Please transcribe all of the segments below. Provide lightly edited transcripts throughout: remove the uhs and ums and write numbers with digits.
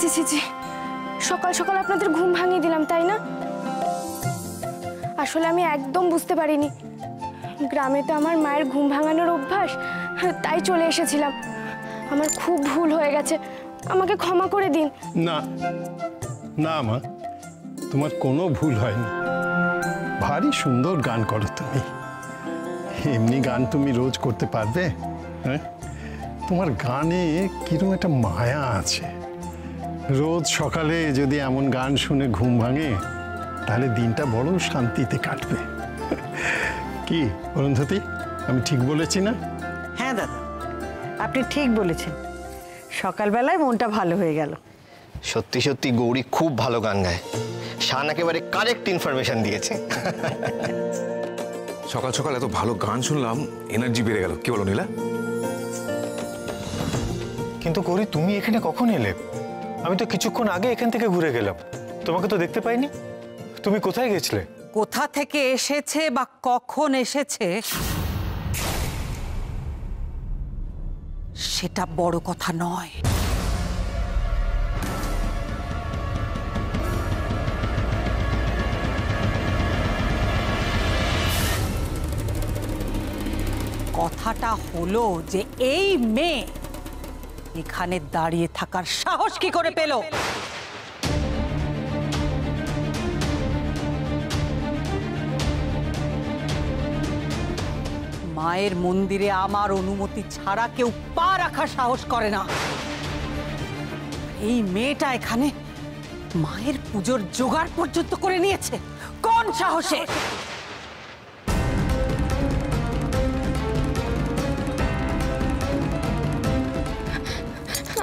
ছি ছি ছি, সকাল সকাল আপনাদের ঘুম ভাঙিয়ে দিলাম তাই না? আসলে আমি একদম বুঝতে পারিনি, গ্রামে তো আমার মায়ের ঘুম ভাঙানোর অভ্যাস, তাই চলে এসেছিলাম। আমার খুব ভুল হয়ে গেছে, আমাকে ক্ষমা করে দিন। না না মা, তোমার কোনো ভুল হয়নি। ভারী সুন্দর গান করো তুমি। এমনি গান তুমি রোজ করতে পারবে? হ্যাঁ, তোমার গানে কিরকম একটা মায়া আছে। রোজ সকালে যদি এমন গান শুনে ঘুম ভাঙে তাহলে দিনটা বড় শান্তিতে কাটবে। কি অরুন্ধতী, আমি ঠিক বলেছি না? হ্যাঁ দাদা, আপনি ঠিক বলেছেন। সকালবেলায় মনটা ভালো হয়ে গেল। সত্যি সত্যি গৌরী খুব ভালো গান গায়। শান একেবারে কারেক্ট ইনফরমেশন দিয়েছে। সকাল সকাল এত ভালো গান শুনলাম, এনার্জি বেড়ে গেল। কি বলো নীলা? কিন্তু গৌরী, তুমি এখানে কখন এলে? আমি তো কিছুক্ষণ আগে এখান থেকে ঘুরে গেলাম, তোমাকে তো দেখতে পাইনি। তুমি কোথায় গেছিলে? কোথা থেকে এসেছে বা কখন এসেছে সেটা বড় কথা নয়। কথাটা হলো যে এই মেয়ে এখানে দাঁড়িয়ে থাকার সাহস কি করে পেল? মায়ের মন্দিরে আমার অনুমতি ছাড়া কেউ পা রাখার সাহস করে না। এই মেয়েটা এখানে মায়ের পুজোর জোগাড় পর্যন্ত করে নিয়েছে কোন সাহসে?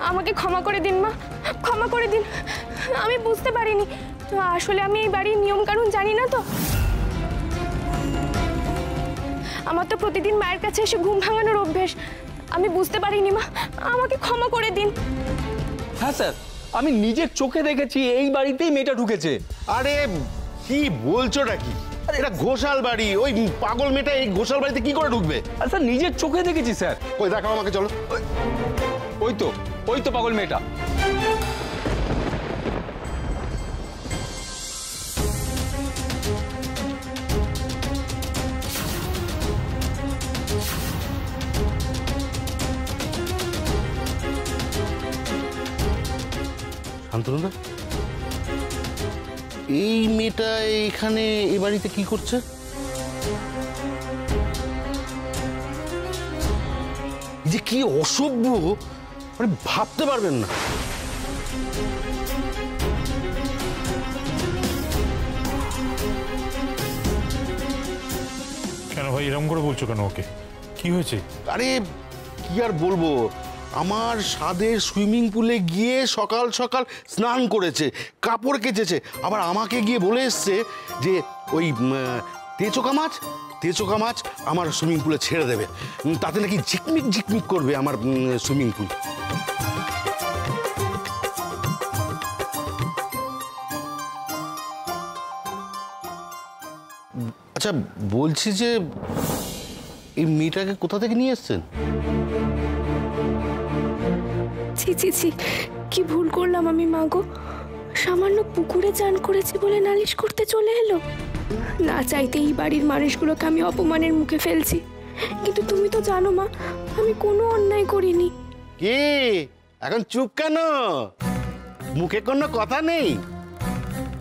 আমাকে ক্ষমা করে দিন মা, ক্ষমা করে দিন। আমি বুঝতে পারিনি, আসলে আমি এই বাড়ির নিয়ম কানুন জানি না তো। আমার তো প্রতিদিন মায়ের কাছে এসে ঘুম ভাঙানোর অভ্যেস, আমি বুঝতে পারিনি মা, আমাকে ক্ষমা করে দিন। হ্যাঁ স্যার, আমি নিজের চোখে দেখেছি এই বাড়িতেই মেয়েটা ঢুকেছে। আরে কি বলছোটা কি? এটা ঘোষাল বাড়ি, ওই পাগল মেয়েটা এই ঘোষাল বাড়িতে কি করে ঢুকবে? আর স্যার নিজের চোখে দেখেছি স্যার। ওই দেখাও আমাকে, চলো। ওই তো পাগল মেয়েটা। শান্তনুদা, এই মেয়েটা এখানে এ বাড়িতে কি করছে? যে কি অসভ্য, মানে ভাবতে পারবেন না। কেন ভাই এরকম করে বলছো কেন? ওকে কি হয়েছে? আরে কি আর বলবো, আমার স্বাদের সুইমিং পুলে গিয়ে সকাল সকাল স্নান করেছে, কাপড় কেচেছে, আবার আমাকে গিয়ে বলে এসছে যে ওই তেচোকা মাছ আমার সুইমিং পুলে ছেড়ে দেবে, তাতে নাকি ঝিকমিক ঝিকমিক করবে আমার সুইমিং পুল। আচ্ছা বলছি যে এই মেয়েটাকে কোথা থেকে নিয়ে এসছেন? ছি ছি ছি, কি ভুল করলাম আমি মা গো। সামান্য পুকুরে চান করেছি বলে নালিশ করতে চলে এলো। না চাইতে এই বাড়ির মানুষগুলোকে আমি অপমানের মুখে ফেলছি, কিন্তু তুমি তো জানো মা, আমি কোনো অন্যায় করিনি। কে এখন চুপ কেন? মুখে কোনো কথা নেই?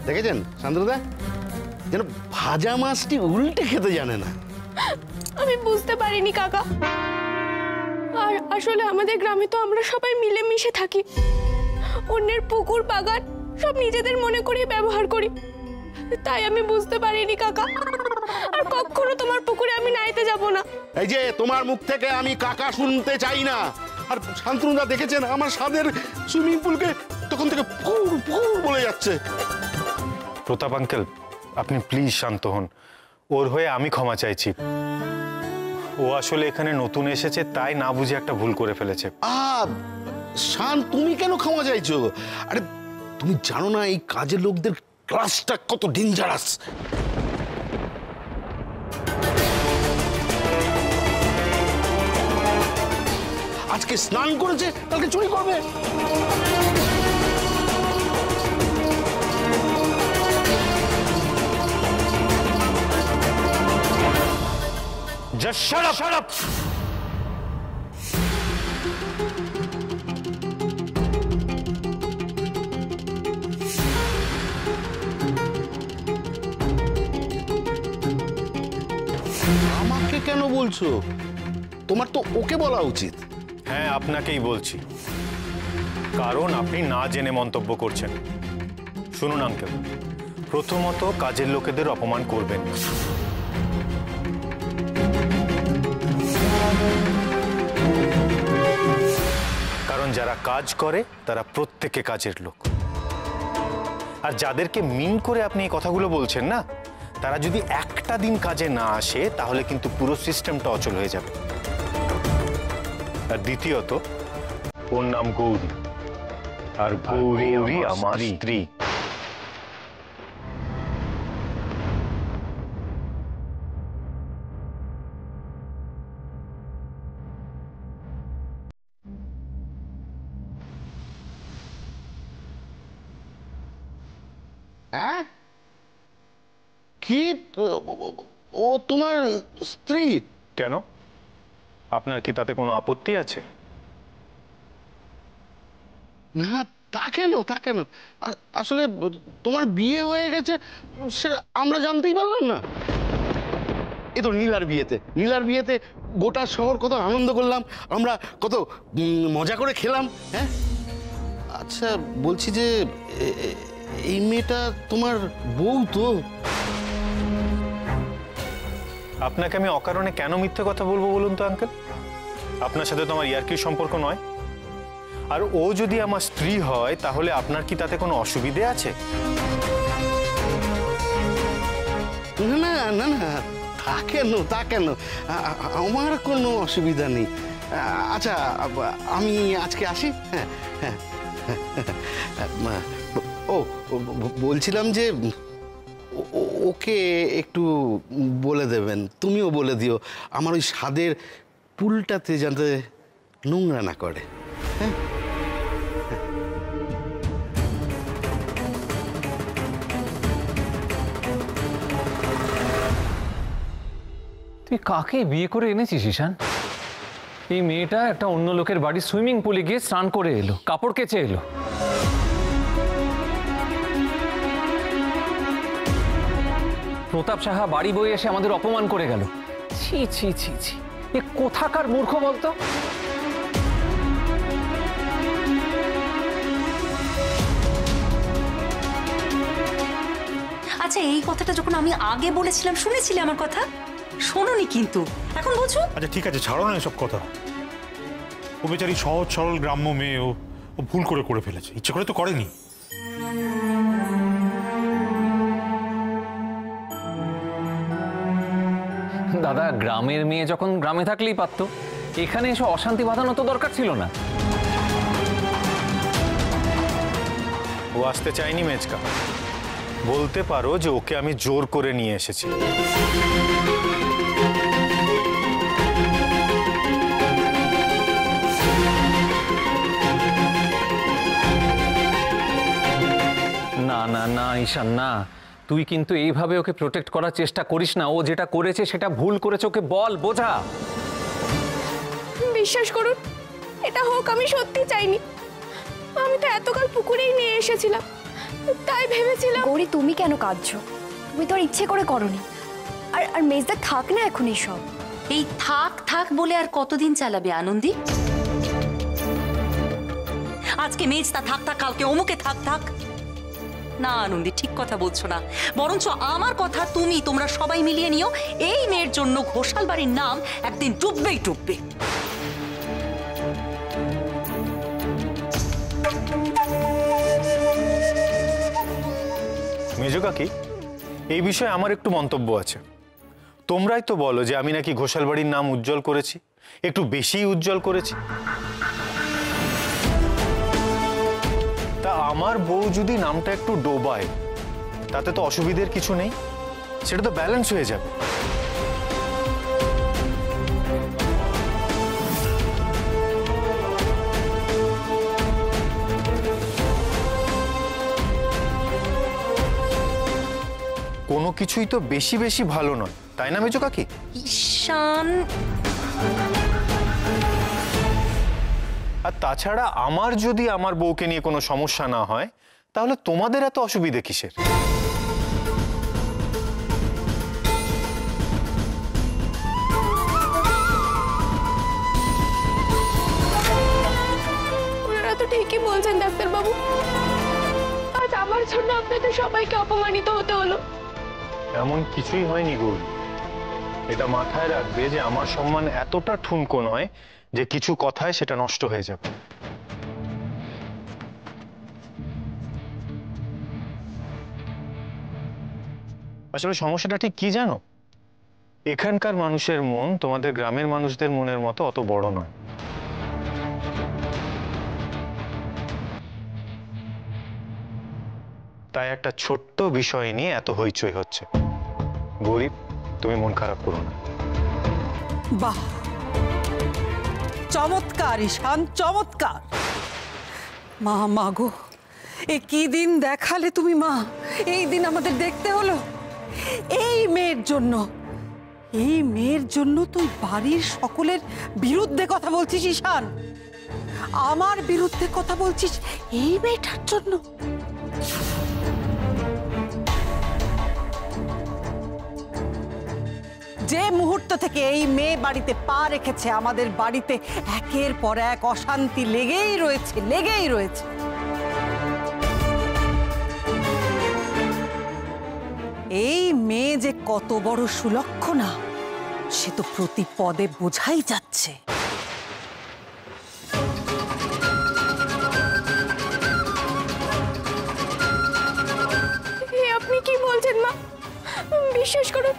দেখেছেন শান্তনুদা, যেন ভাজা মাছটি উল্টে খেতে জানে না। আমি বুঝতে পারিনি কাকা। আর আসলে আমাদের গ্রামে তো আমরা সবাই মিলেমিশে থাকি, অন্যের পুকুর বাগান সব নিজেদের মনে করে ব্যবহার করি, তাই আমি বুঝতে পারিনি কাকা। আর কখনো তোমার পুকুরে আমি নাইতে যাব না। এই যে তোমার মুখ থেকে আমি কাকা শুনতে চাই না। আর শান্তনুদা দেখেছেন আমার স্বাদের সুইমিং পুলকে তখন থেকে ফুর ফুর বলে যাচ্ছে। প্রতাপ আঙ্কেল, আপনি প্লিজ শান্ত হন। ওর হয়ে আমি ক্ষমা চাইছি। ও আসলে এখানে নতুন এসেছে, তাই না বুঝে একটা ভুল করে ফেলেছে। শান, তুমি কেন ক্ষমা চাইছো? আরে তুমি জানো না এই কাজের লোকদের ক্লাসটা কত ডেঞ্জারাস। আজকে স্নান করেছে, কালকে চুরি করবে। Just shut up, shut up. আমাকে কেন বলছো? তোমার তো ওকে বলা উচিত। হ্যাঁ, আপনাকেই বলছি, কারণ আপনি না জেনে মন্তব্য করছেন। শুনুন আঙ্কেল, প্রথমত কাজের লোকেদের অপমান করবেন না। কারণ যারা কাজ করে তারা প্রত্যেকে কাজের লোক। আর যাদেরকে মিন করে আপনি এই কথাগুলো বলছেন না, তারা যদি একটা দিন কাজে না আসে তাহলে কিন্তু পুরো সিস্টেমটা অচল হয়ে যাবে। আর দ্বিতীয়ত, ওর নাম গৌরী, আর গৌরী আমার স্ত্রী। হ্যাঁ, কি ও তোমার স্ত্রী? কেন, আপনার কি তাতে কোনো আপত্তি আছে? না, তা কেন, তা কেন? আসলে তোমার বিয়ে হয়ে গেছে সেটা আমরা জানতেই পারলাম না। এ তো নীলার বিয়েতে গোটা শহর কত আনন্দ করলাম আমরা, কত মজা করে খেলাম। হ্যাঁ, আচ্ছা বলছি যে এই মেয়েটা তোমার বউ তো? আপনাকে আমি অকারণে কেন মিথ্যে কথা বলবো বলুন তো আঙ্কেল? আপনার সাথে তো আমার ইয়ার্কির সম্পর্ক নয়। আর ও যদি আমার স্ত্রী হয় তাহলে আপনার কি তাতে কোনো অসুবিধে আছে? না না না, তা কেন, আমার কোনো অসুবিধা নেই। আচ্ছা, আমি আজকে আসি। হ্যাঁ হ্যাঁ, ও বলছিলাম যে ওকে একটু বলে দেবেন, তুমিও বলে দিও আমার ওই স্বাদের পুলটাতে যাতে নোংরা না করে। হ্যাঁ, তুই কাকে বিয়ে করে এনেছিস ঈশান? এই মেয়েটা একটা অন্য লোকের বাড়ি সুইমিং পুলে গিয়ে স্নান করে এলো, কাপড় কেচে এলো। প্রতাপ সাহা বাড়ি বয়ে এসে আমাদের অপমান করে গেল। ছি ছি ছি ছি, এ কোথাকার মূর্খ বলতো? আচ্ছা, এই কথাটা যখন আমি আগে বলেছিলাম শুনেছিলে আমার কথা? শোনোনি কিন্তু, এখন বলছো? আচ্ছা ঠিক আছে, ছাড়ো না এসব কথা। ও বেচারি সহজ সরল গ্রাম্য মেয়ে, ও ভুল করে ফেলেছে, ইচ্ছে করে তো করেনি। দাদা, গ্রামের মেয়ে যখন গ্রামে থাকলেই পারতো, এখানে এসে অশান্তি বাঁধানো তো দরকার ছিল না। ও আসতে চাইনি মেজকা, বলতে পারো যে ওকে আমি জোর করে নিয়ে এসেছি। না না না ঈশান, না, তুই কিন্তু এইভাবে ওকে প্রোটেক্ট করার চেষ্টা করিস না। ও যেটা করেছে সেটা ভুল করেছে, ওকে বল, বোঝা। বিশ্বাস করুন, এটা হোক আমি সত্যি চাইনি। আমি তো এতকাল পুকুরেই নিয়ে এসেছিলাম, তাই ভেবেছিলাম। গৌরী, তুমি কেন কাঁদছো? তুমি তো আর ইচ্ছে করে করনি। আর মেজদা থাক না এখন এইসব। এই থাক থাক বলে আর কতদিন চালাবে আনন্দী? আজকে মেজদা থাক থাক, কালকে অমুকে থাক থাক। না আনন্দী, ঠিক কথা বলছো না। বরঞ্চ আমার কথা তোমরা সবাই মিলিয়ে নিও, এই মেয়ের জন্য ঘোষাল বাড়ির নাম একদিন ডুববেই ডুববে। মেজো কাকি, এই বিষয়ে আমার একটু মন্তব্য আছে। তোমরাই তো বলো যে আমি নাকি ঘোষাল বাড়ির নাম উজ্জ্বল করেছি, একটু বেশি উজ্জ্বল করেছি। তা আমার বউ যদি নামটা একটু ডোবায় তাতে তো অসুবিধের কিছু নেই, সেটা তো ব্যালেন্স হয়ে যাবে। কোনো কিছুই তো বেশি বেশি ভালো নয়, তাই না মেজো কাকি? ইস, ঈশান। আর তাছাড়া আমার যদি আমার বউকে নিয়ে কোনো সমস্যা না হয় তাহলে তোমাদের এত অসুবিধে কিসের? ওনারা তো ঠিকই বলছেন ডাক্তারবাবু, আজ আমার জন্য আপনাদের সবাইকে অপমানিত হতে হলো। এমন কিছুই হয়নি গৌরী, এটা মাথায় রাখবে যে আমার সম্মান এতটা ঠুনকো নয় যে কিছু কথায় সেটা নষ্ট হয়ে যাবে। আসলে সমস্যাটা ঠিক কি জানো, এখানকার মানুষের মন তোমাদের গ্রামের মানুষদের মনের মতো অত বড় নয়। তাই একটা ছোট্ট বিষয় নিয়ে এত হইচই হচ্ছে। গরিব, তুমি মন খারাপ করো না। বাহ, চমৎকার ঈশান, চমৎকার। মা, মা গো, এ কি দিন দেখালে তুমি মা। এই দিন আমাদের দেখতে হলো এই মেয়ের জন্য। এই মেয়ের জন্য তুই বাড়ির সকলের বিরুদ্ধে কথা বলছিস ঈশান, আমার বিরুদ্ধে কথা বলছিস এই মেয়েটার জন্য। যে মুহূর্ত থেকে এই মেয়ে বাড়িতে পা রেখেছে আমাদের বাড়িতে একের পর এক অশান্তি লেগেই রয়েছে, লেগেই রয়েছে। এই মেয়ে যে কত বড় সুলক্ষণা সে তো প্রতি পদে বোঝাই যাচ্ছে। আপনি কি বলছেন মা? বিশ্বাস করুন,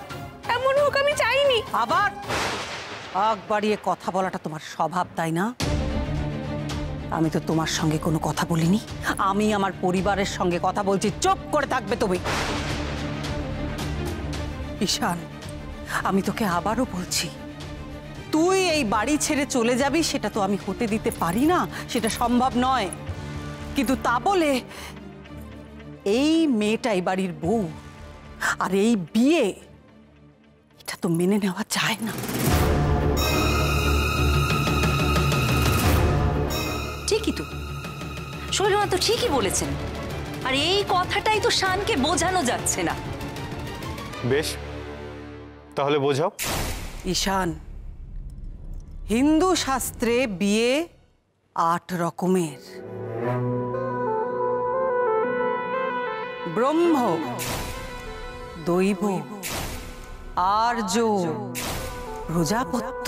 এমন হোক আমি চাইনি। আবার আগ বাড়িয়ে কথা বলাটা তোমার স্বভাব, তাই না? আমি তো তোমার সঙ্গে কোনো কথা বলিনি, আমি আমার পরিবারের সঙ্গে কথা বলছি। চুপ করে থাকবে তুমি। ঈশান, আমি তোকে আবারও বলছি, তুই এই বাড়ি ছেড়ে চলে যাবি সেটা তো আমি হতে দিতে পারি না, সেটা সম্ভব নয়। কিন্তু তা বলে এই মেয়েটা এই বাড়ির বউ, আর এই বিয়ে এটা তো মেনে নেওয়া যায় না। ঠিকই তো, শৈলমা তো ঠিকই বলেছেন। আর এই কথাটাই তো শানকে বোঝানো যাচ্ছে না। বেশ, তাহলে বোঝাও। ঈশান, হিন্দু শাস্ত্রে বিয়ে 8 রকমের। ব্রহ্ম, দৈব, আর্য, প্রজাপত্য।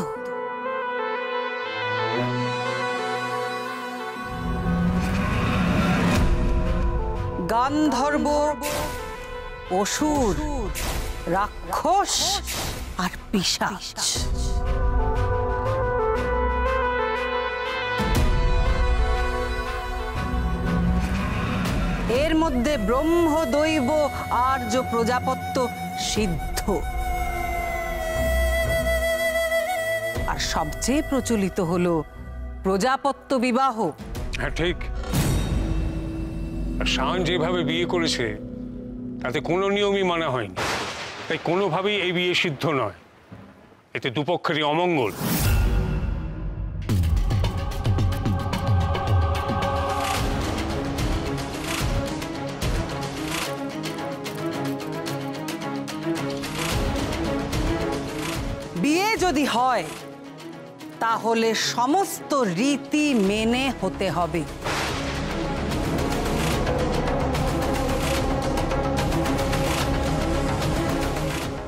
গান্ধর্ব, অসুর, রাক্ষস আর পিশাচ। এর মধ্যে ব্রহ্ম, দৈব, আর্য, প্রজাপত্য সিদ্ধ। আর সবচেয়ে প্রচলিত হলো প্রজাপত্য বিবাহ। হ্যাঁ ঠিক। আর শান যেভাবে বিয়ে করেছে তাতে কোনো নিয়মই মানা হয়নি, তাই কোনোভাবেই এই বিয়ে সিদ্ধ নয়। এতে দুপক্ষেরই অমঙ্গল। বিয়ে যদি হয় তাহলে সমস্ত রীতি মেনে হতে হবে।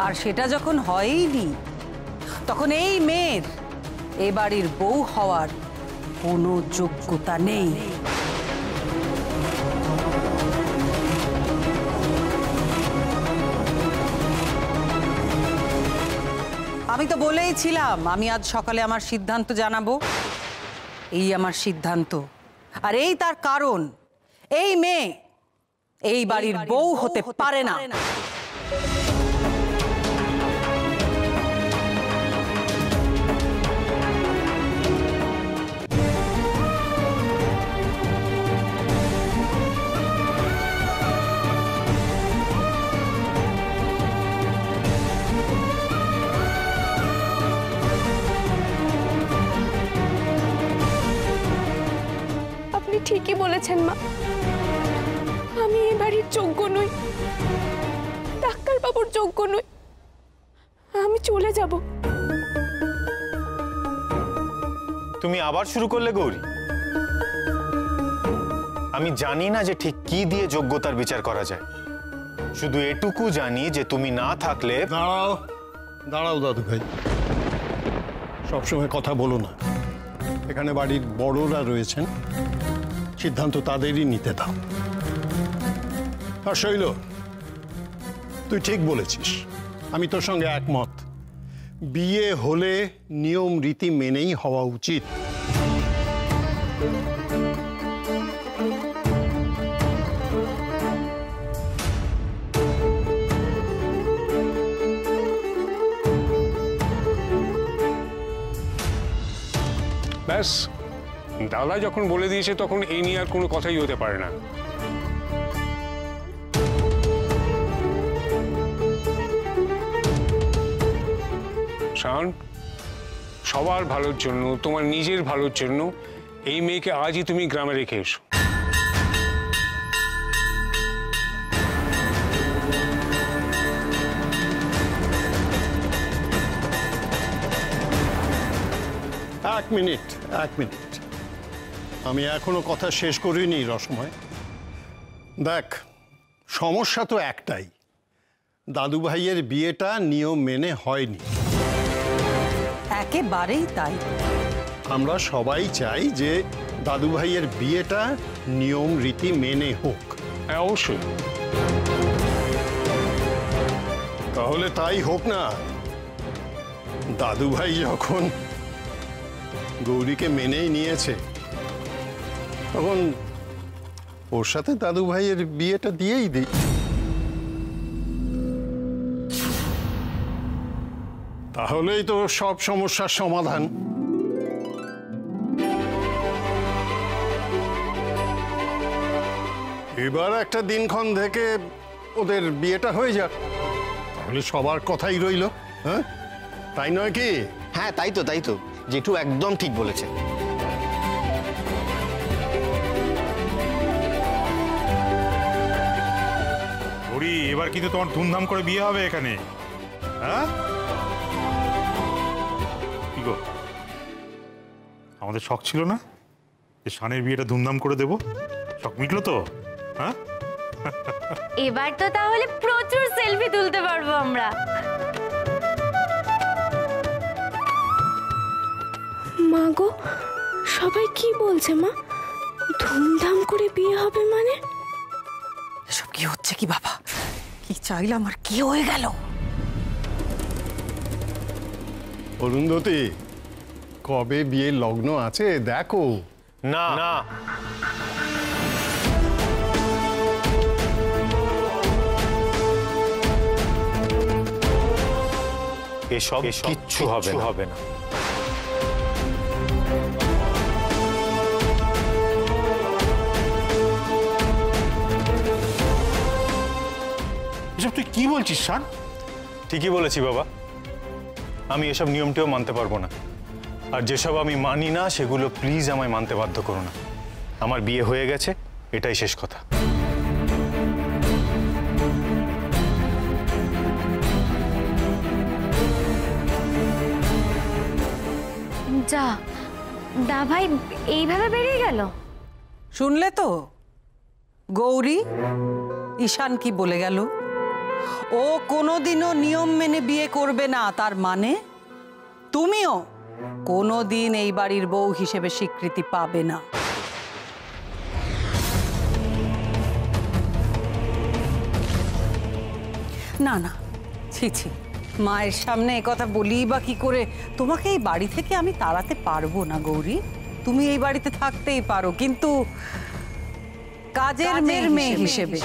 আর সেটা যখন হয়নি তখন এই মেয়ের এ বাড়ির বউ হওয়ার কোনো যোগ্যতা নেই। আমি তো বলেইছিলাম আমি আজ সকালে আমার সিদ্ধান্ত জানাবো। এই আমার সিদ্ধান্ত, আর এই তার কারণ, এই মেয়ে এই বাড়ির বউ হতে পারে না। ঠিকই বলেছেন মা, আমি এই বাড়ির যোগ্য নই, ডাক্তারবাবুর যোগ্য নই। আমি চলে যাব। তুমি আবার শুরু করলে গৌরী? আমি জানি না যে ঠিক কি দিয়ে যোগ্যতার বিচার করা যায়, শুধু এটুকু জানি যে তুমি না থাকলে। দাঁড়াও দাঁড়াও দাদু ভাই, সবসময় কথা বলো না। এখানে বাড়ির বড়রা রয়েছেন, সিদ্ধান্ত তাদেরই নিতে দাও। আর শৈল, তুই ঠিক বলেছিস, আমি তোর সঙ্গে একমত। বিয়ে হলে নিয়ম রীতি মেনেই হওয়া উচিত। ব্যাস, দাদা যখন বলে দিয়েছে তখন এই নিয়ে আর কোনো কথাই হতে পারে না। শান, সবার ভালোর জন্য, তোমার নিজের ভালোর জন্য এই মেয়েকে আজই তুমি গ্রামে রেখে এসো। এক মিনিট, আমি এখনো কথা শেষ করিনি রসময়। দেখ, সমস্যা তো একটাই, দাদু ভাইয়ের বিয়েটা নিয়ম মেনে হয়নি। একেবারেই তাই। আমরা সবাই চাই যে দাদু ভাইয়ের বিয়েটা নিয়ম রীতি মেনে হোক। হ্যাঁ, অবশ্যই। তাহলে তাই হোক না। দাদু ভাই যখন গৌরীকে মেনেই নিয়েছে, তখন ওর সাথে দাদু ভাইয়ের বিয়েটা দিয়েই দিই। তাহলেই তো সব সমস্যার সমাধান। এবার একটা দিনক্ষণ থেকে ওদের বিয়েটা হয়ে যাক, তাহলে সবার কথাই রইল। হ্যাঁ, তাই নয় কি? হ্যাঁ, তাই তো জেঠু একদম ঠিক বলেছে। ওরি, এবার কিন্তু তোমার ধুমধাম করে বিয়ে হবে এখানে। হ্যাঁ, কি গো, আমাদের শখ ছিল না যে শানের বিয়েটা ধুমধাম করে দেব? শখ মিটলো তো? হ্যাঁ, এবার তো তাহলে প্রচুর সেলফি তুলতে পারবো আমরা। মা গো, সবাই কি বলছে মা? ধুমধাম করে বিয়ে হবে মানে? এসব কি হচ্ছে কি বাবা? কি চাইলাম আর কি হয়ে গেল? অরুন্ধতী, কবে বিয়ের লগ্ন আছে দেখো। না, এসব কিচ্ছু হবে না। এসব তুই কি বলছিস শান? ঠিকই বলেছি বাবা, আমি এসব নিয়মটিও মানতে পারবো না। আর যেসব আমি মানি না সেগুলো প্লিজ আমায় মানতে বাধ্য করো না। আমার বিয়ে হয়ে গেছে, এটাই শেষ কথা। যা, দা ভাই এইভাবে বেরিয়ে গেল। শুনলে তো গৌরী, ঈশান কি বলে গেল? ও কোনোদিনও নিয়ম মেনে বিয়ে করবে না, তার মানে তুমিও কোনোদিন এই বাড়ির বউ হিসেবে স্বীকৃতি পাবে না। না না, ছি ছি, মায়ের সামনে এ কথা বলি বা কি করে? তোমাকে এই বাড়ি থেকে আমি তাড়াতে পারবো না গৌরী। তুমি এই বাড়িতে থাকতেই পারো, কিন্তু কাজের মেয়ে হিসেবে।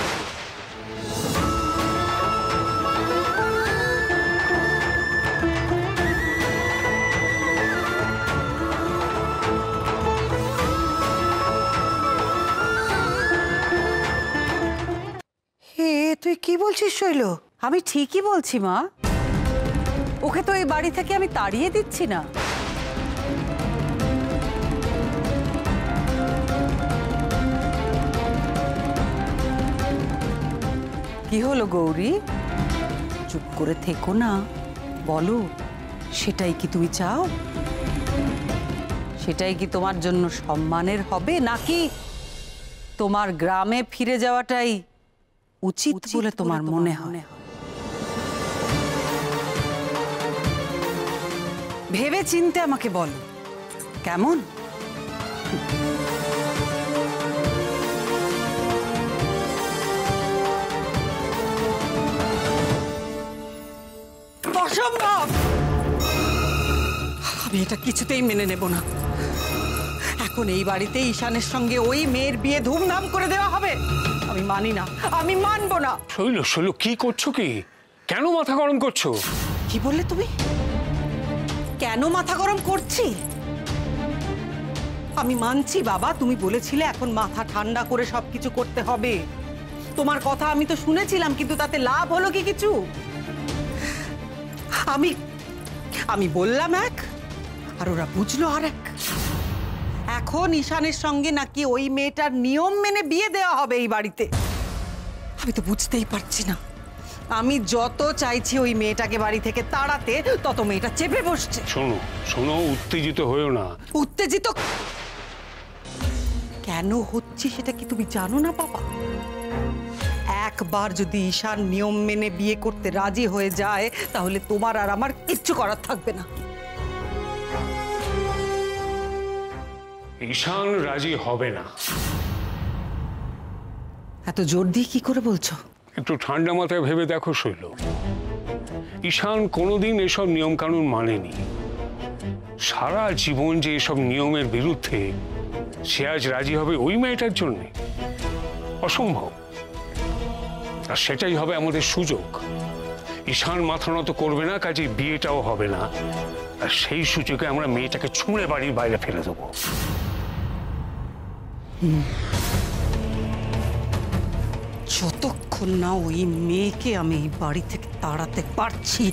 তুই কি বলছিস শৈল? আমি ঠিকই বলছি মা, ওকে তো এই বাড়ি থেকে আমি তাড়িয়ে দিচ্ছি না। কি হলো গৌরী? চুপ করে থেকো না, বলো সেটাই কি তুমি চাও? সেটাই কি তোমার জন্য সম্মানের হবে, নাকি তোমার গ্রামে ফিরে যাওয়াটাই উচিত বলে তোমার মনে হয়? ভেবে চিন্তে আমাকে বলো, কেমন? অসম্ভব! আমি এটা কিছুতেই মেনে নেব না। এখন এই বাড়িতে ঈশানের সঙ্গে ওই মেয়ের বিয়ে ধুমধাম করে দেওয়া হবে? আমি মানি না, আমি মানবো না। শৈল, শৈল, কি করছো কি? কেন মাথা গরম করছো? কি বললে তুমি? কেন মাথা গরম করছি? আমি মানছি বাবা, তুমি বলেছিলে এখন মাথা ঠান্ডা করে সবকিছু করতে হবে। তোমার কথা আমি তো শুনেছিলাম, কিন্তু তাতে লাভ হলো কি কিছু? আমি বললাম এক, আর ওরা বুঝলো আর এক। এখন ঈশানের সঙ্গে নাকি ওই মেয়েটার নিয়ম মেনে বিয়ে দেওয়া হবে এই বাড়িতে। আমি তো বুঝতেই পারছি না। আমি যত চাইছি ওই মেয়েটাকে বাড়ি থেকে তাড়াতে, তত মেয়েটা চেপে বসছে। শোনো শোনো, উত্তেজিত হয়েও না। উত্তেজিত কেন হচ্ছে সেটা কি তুমি জানো না বাবা? একবার যদি ঈশান নিয়ম মেনে বিয়ে করতে রাজি হয়ে যায়, তাহলে তোমার আর আমার কিচ্ছু করার থাকবে না। ঈশান রাজি হবে না। এত জোর দিয়ে কি করে বলছো? একটু ঠান্ডা মাথায় ভেবে দেখো শৈল। ঈশান কোনোদিন এসব নিয়ম কানুন মানেনি। সারা জীবন যে এসব নিয়মের বিরুদ্ধে, সে আজ রাজি হবে ওই মেয়েটার জন্য? অসম্ভব। আর সেটাই হবে আমাদের সুযোগ। ঈশান মাথা নত করবে না, কাজে বিয়েটাও হবে না। আর সেই সুযোগে আমরা মেয়েটাকে ছুঁড়ে বাড়ির বাইরে ফেলে দেবো। যতক্ষণ না ওই মেয়েকে আমি এই বাড়ি থেকে তাড়াতে পারছি,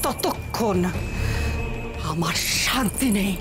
ততক্ষণ আমার শান্তি নেই।